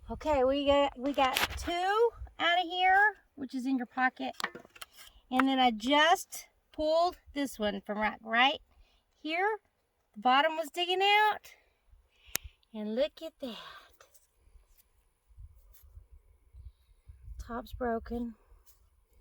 Okay, we got 2 out of here, which is in your pocket. And then I just pulled this one from right here. The bottom was digging out. And look at that. Top's broken.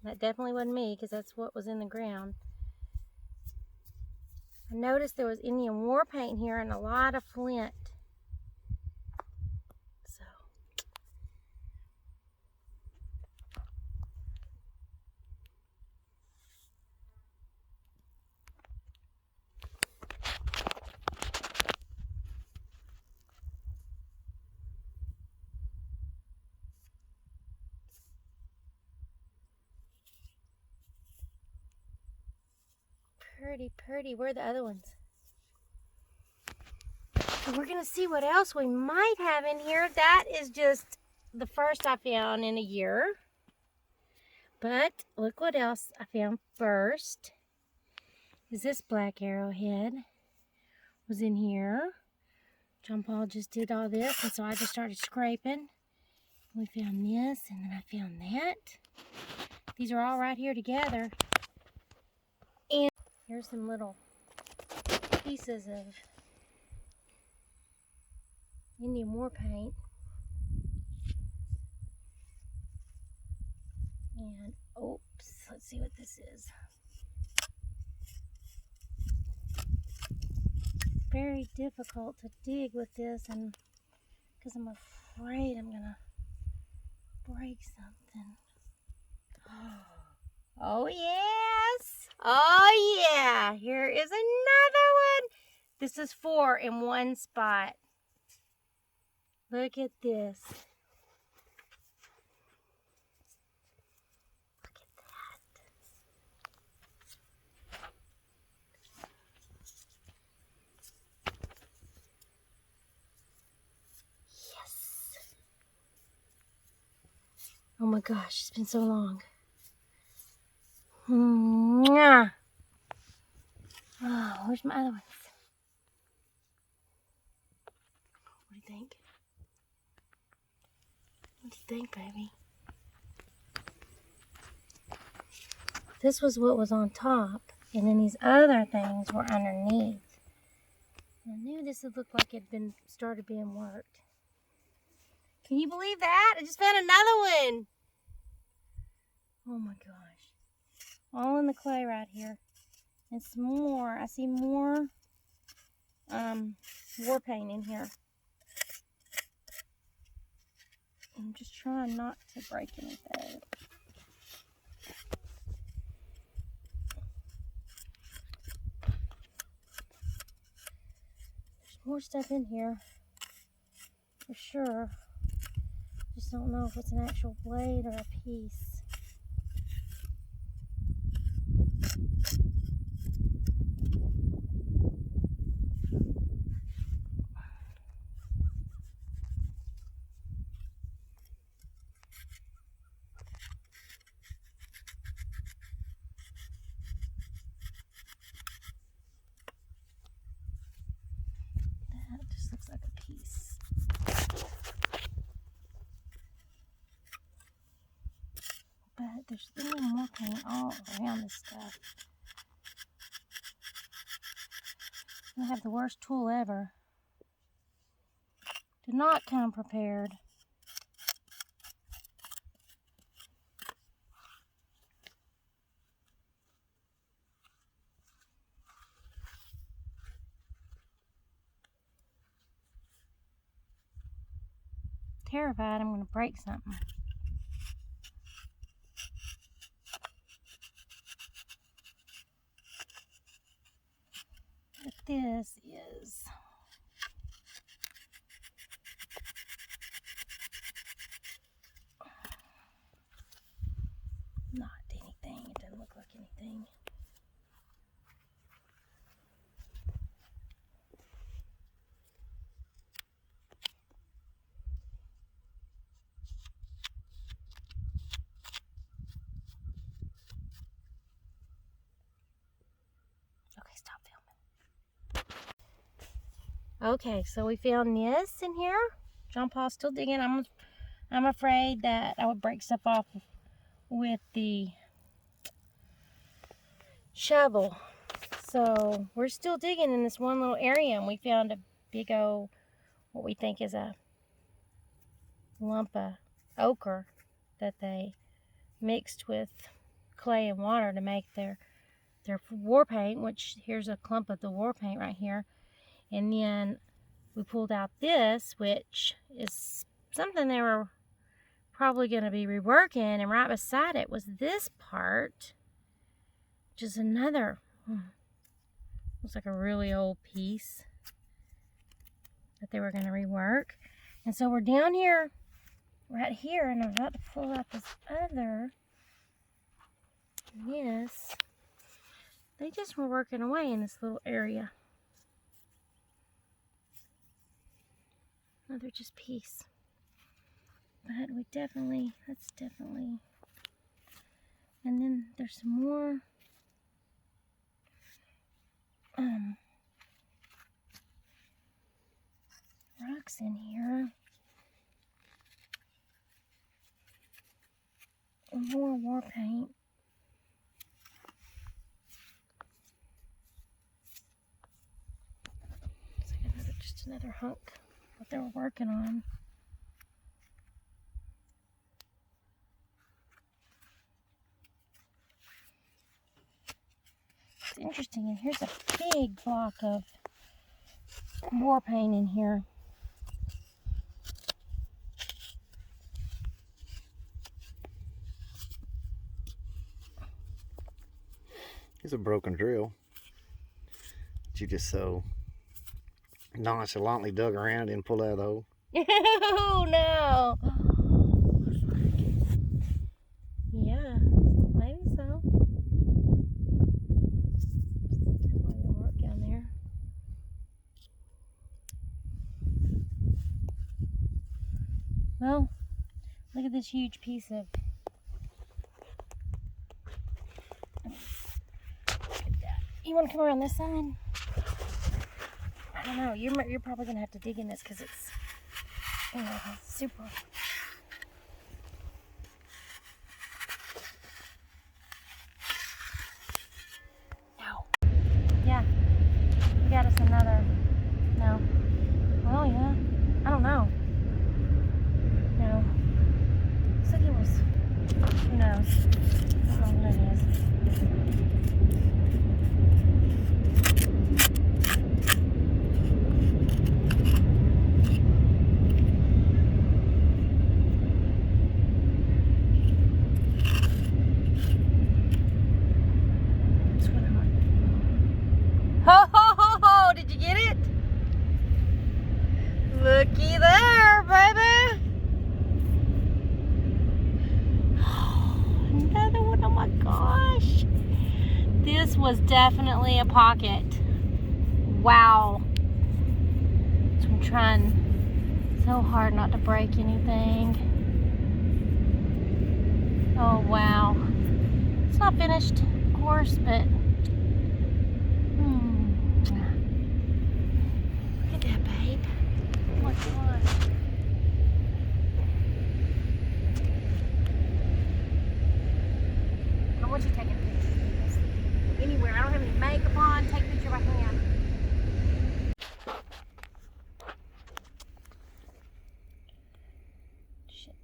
That definitely wasn't me, because that's what was in the ground. I noticed there was Indian war paint here and a lot of flint. So pretty, pretty. Where are the other ones? So we're gonna see what else we might have in here. That is just the first I found in a year. But look what else I found first. Is this black arrowhead was in here. John Paul just did all this, and so I just started scraping. We found this, and then I found that. These are all right here together. And here's some little pieces of Indian war paint. And oops, let's see what this is. Very difficult to dig with this, and because I'm afraid I'm gonna break something. Oh yes! Oh yeah! Here is another one. This is 4 in one spot. Look at this. Look at that. Yes. Oh my gosh, it's been so long. Mwah. Oh, where's my other ones? What do you think? What do you think, baby? This was what was on top, and then these other things were underneath. I knew this would look like it had been started being worked. Can you believe that? I just found another one. Oh my gosh. All in the clay right here. And some more. I see more war paint in here. I'm just trying not to break anything. There's more stuff in here. For sure. Just don't know if it's an actual blade or a piece. That just looks like a piece. But there's still more paint all around this stuff. I have the worst tool ever. Did not come prepared. Terrified I'm going to break something. But this is not anything. It doesn't look like anything. Okay, stop filming. Okay, so we found this in here. John Paul's still digging. I'm I'm afraid that I would break stuff off with the shovel. So we're still digging in this one little area, and we found a big old, what we think is a lump of ochre that they mixed with clay and water to make their war paint, which here's a clump of the war paint right here. And then we pulled out this, which is something they were probably going to be reworking, and right beside it was this part, which is another, looks like a really old piece that they were going to rework. And so we're down here, right here, and I'm about to pull out this other, this, they just were working away in this little area. Another just piece. But we definitely, that's definitely, and then there's some more rocks in here. And more war paint. It's like just another hunk that they were working on. It's interesting, and here's a big block of war paint in here. It's a broken drill that you just so nonchalantly dug around and pulled out of the hole. Oh no! Yeah, maybe so. Definitely gonna work down there. Well, look at this huge piece of. You want to come around this side? I don't know. You're probably gonna have to dig in this because it's, you know, super. No. Yeah. We got us another. No. Oh yeah. I don't know. No. Looks like it was. Who knows? I don't know what it is. Ho ho ho ho! Did you get it? Looky there, baby! Another one, oh my gosh! This was definitely a pocket. Wow. So I'm trying so hard not to break anything. Oh wow. It's not finished, of course, but look at that, babe. Oh my gosh. I want you to take a picture of this. Anywhere. I don't have any makeup on. Take a picture by hand. Shit.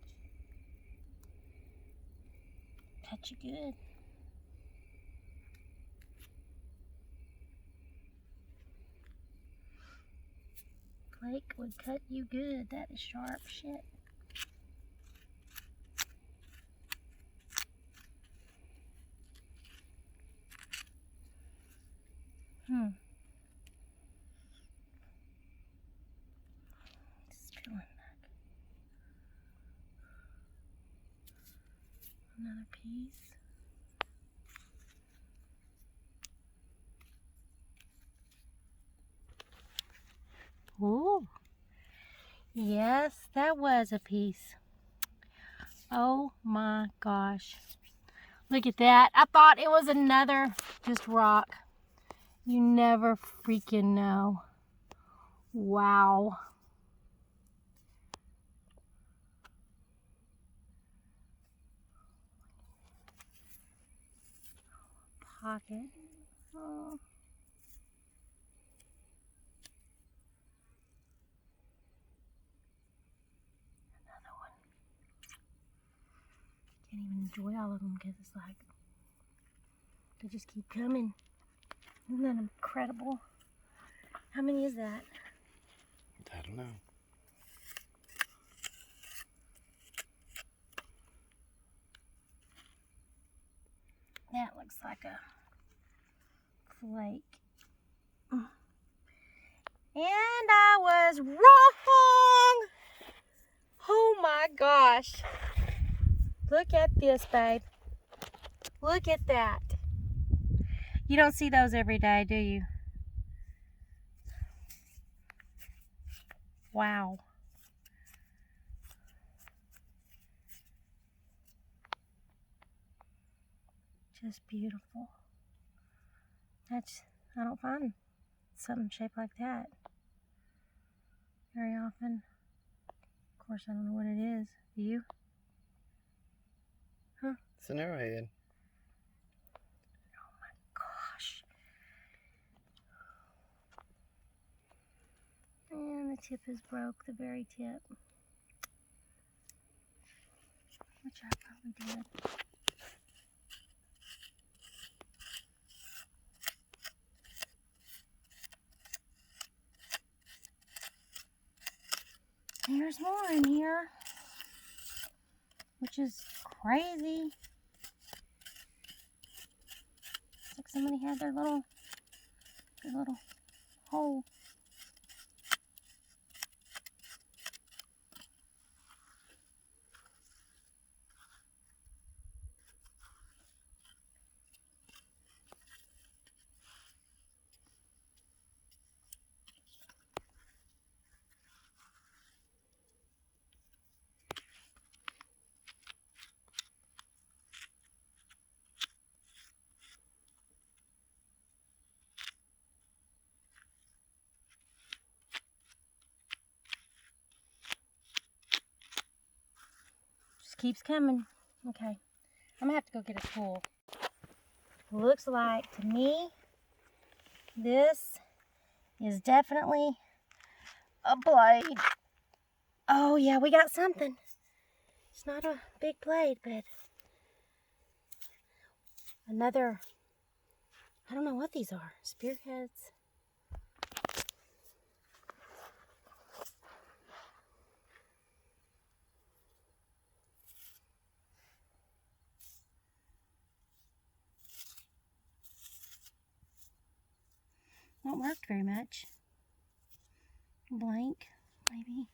Cut you good. Flake would cut you good. That is sharp shit. Just peeling back. Another piece. Ooh. Yes, that was a piece. Oh my gosh. Look at that. I thought it was another just rock. You never freaking know. Wow. pocket. Oh. Another one. Can't even enjoy all of them because it's like they just keep coming. Isn't that incredible? How many is that? I don't know. That looks like a flake. And I was wrong! Oh my gosh. Look at this, babe. Look at that. You don't see those every day, do you? Wow. Just beautiful. I don't find something shaped like that very often. Of course, I don't know what it is. Do you? Huh? It's an arrowhead. Oh my gosh. And the tip is broke, the very tip. Which I probably did. There's more in here, which is crazy. It's like somebody had their little hole. Just keeps coming. Okay, I'm gonna have to go get a tool. Looks like to me this is definitely a blade. Oh yeah, we got something. It's not a big blade, but another, I don't know what these are. Spearheads. Not worked very much. Blank, maybe.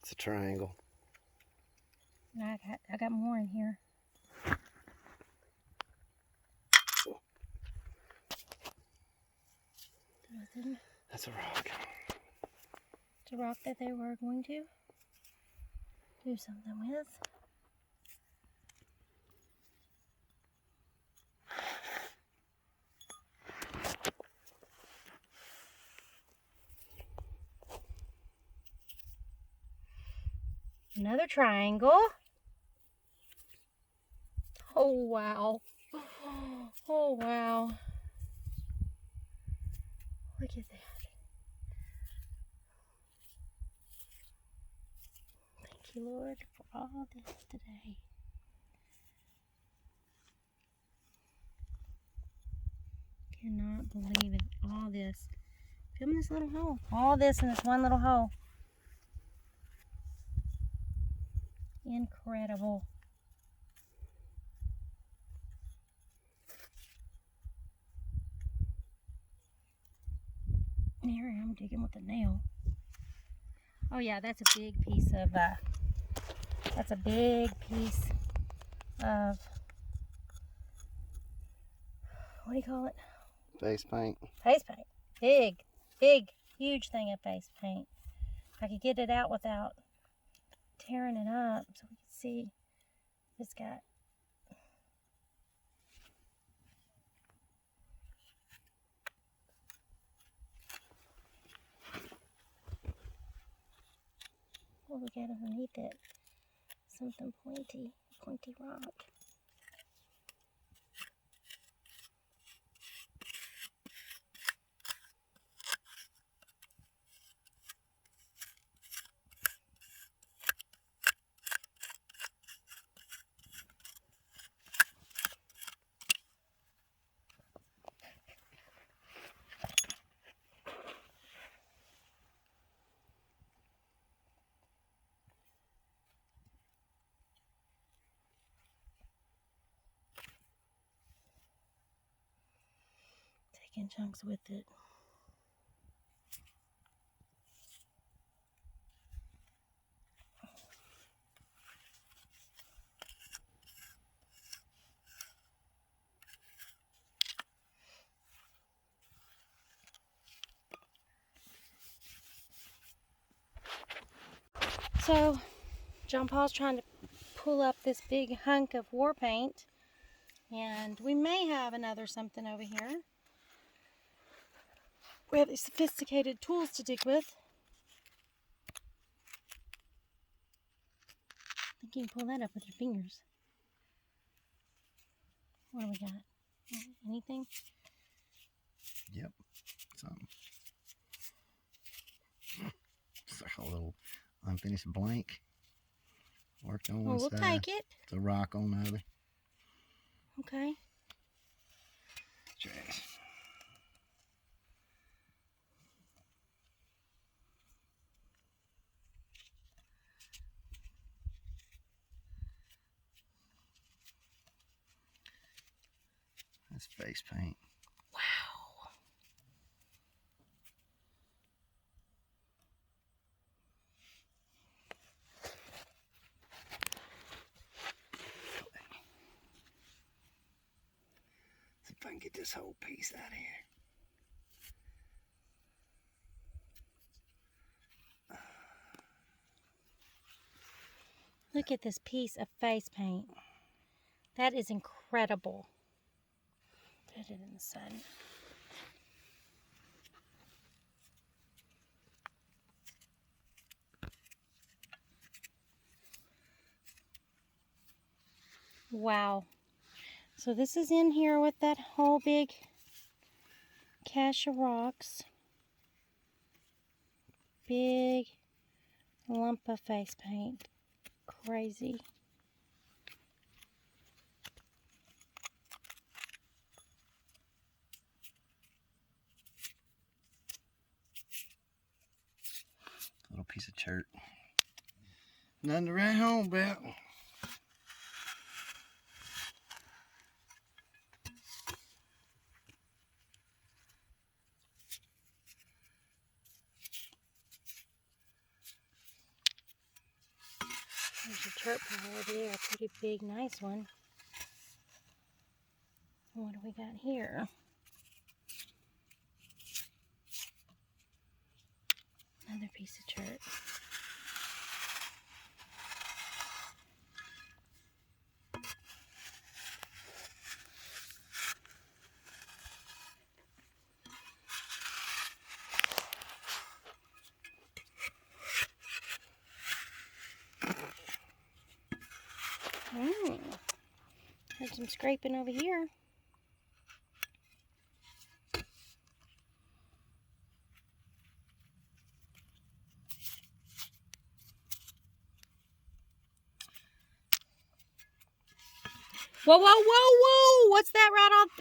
It's a triangle. I got more in here. Nothing. That's a rock. It's a rock that they were going to do something with. Another triangle. Oh wow. Oh wow. Look at that. Thank you, Lord, for all this today. Cannot believe it. All this. Film this little hole. All this in this one little hole. Incredible. Here I am digging with a nail. Oh yeah, that's a big piece of, what do you call it? Face paint. Face paint. Big, huge thing of face paint. If I could get it out without tearing it up so we can see it's got. What we got underneath it? Something pointy. pointy rock. Taking chunks with it. So, John Paul's trying to pull up this big hunk of war paint, and we may have another something over here. We have these sophisticated tools to dig with. I think you can pull that up with your fingers. What do we got? Anything? Yep. Something. It's like a little unfinished blank. Worked on one We'll side. take it. It's a rock on the other. Okay. Trash. That's face paint. Wow. See if I can get this whole piece out of here. Look at this piece of face paint. That is incredible. Put it in the sun. Wow. So this is in here with that whole big cache of rocks. Big lump of face paint. Crazy. Little piece of chert. Nothing to write home about. There's a chert pile over there. A pretty big, nice one. What do we got here? Another piece of chert. There's some scraping over here. Whoa, whoa, whoa, whoa! What's that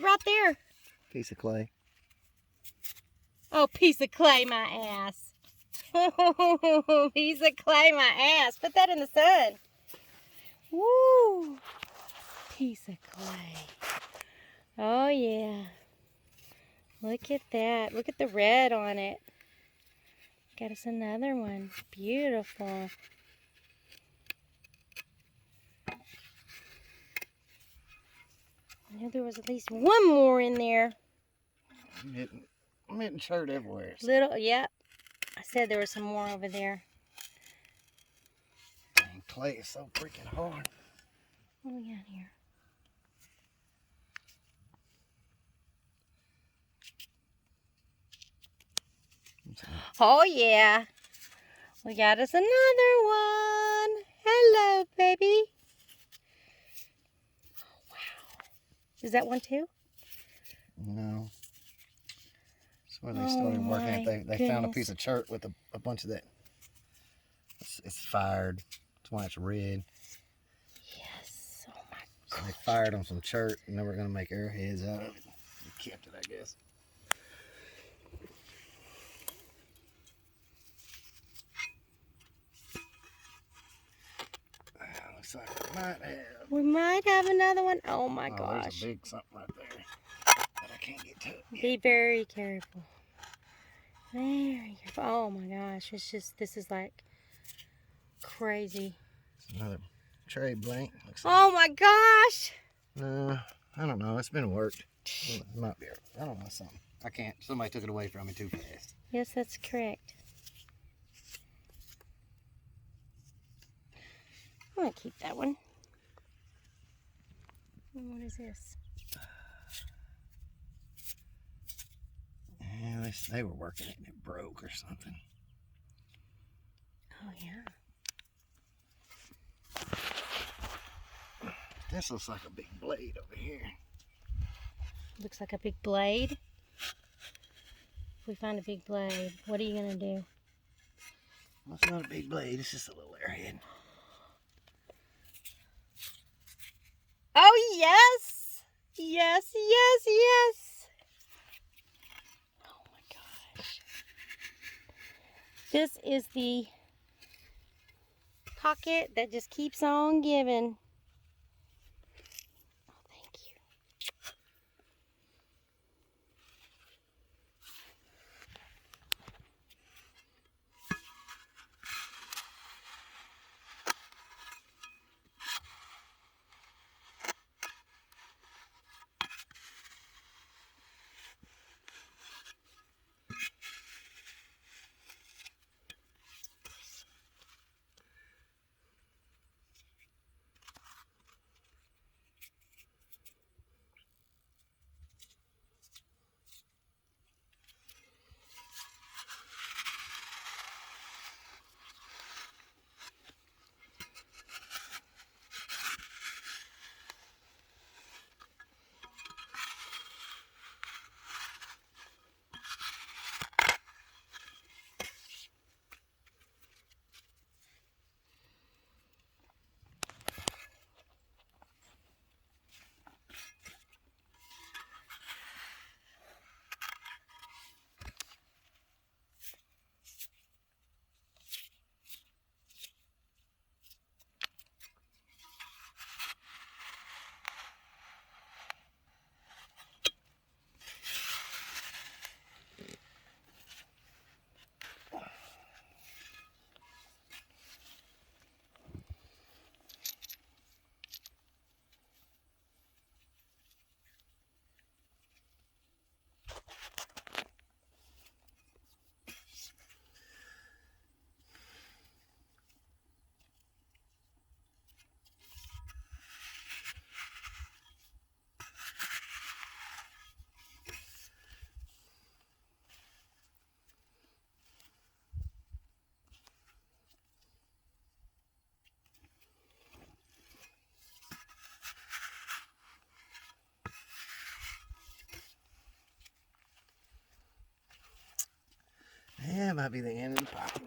right there? Piece of clay. Oh, piece of clay, my ass. Oh, piece of clay, my ass. Put that in the sun. Woo! Piece of clay. Oh, yeah. Look at that. Look at the red on it. Got us another one. Beautiful. I knew there was at least one more in there. I'm hitting chert everywhere. Little, yep. I said there was some more over there. Dang, clay is so freaking hard. What do we got here? Oh, yeah. We got us another one. Hello, baby. Is that one too? No. That's where they started working it. They found a piece of chert with a bunch of that. It's fired. That's why it's red. Yes. Oh my So they fired on some chert, and then we're going to make arrowheads out of it. We kept it, I guess. Looks like we might have another one. Oh my gosh. There's a big something right there that I can't get to. Be very careful. Very careful. Oh my gosh. It's just, this is like crazy. It's another tray blank. Oh my gosh. No, I don't know. It's been worked. It might be. I don't know, something. I can't. Somebody took it away from me too fast. Yes, that's correct. I'm going to keep that one. What is this? Yeah, they were working it and it broke or something. Oh, yeah. This looks like a big blade over here. Looks like a big blade. If we find a big blade, what are you going to do? Well, it's not a big blade. It's just a little arrowhead. Oh, yes. Yes, yes, yes. Oh, my gosh. This is the pocket that just keeps on giving. Oh, thank you. Yeah, it might be the end of the pocket.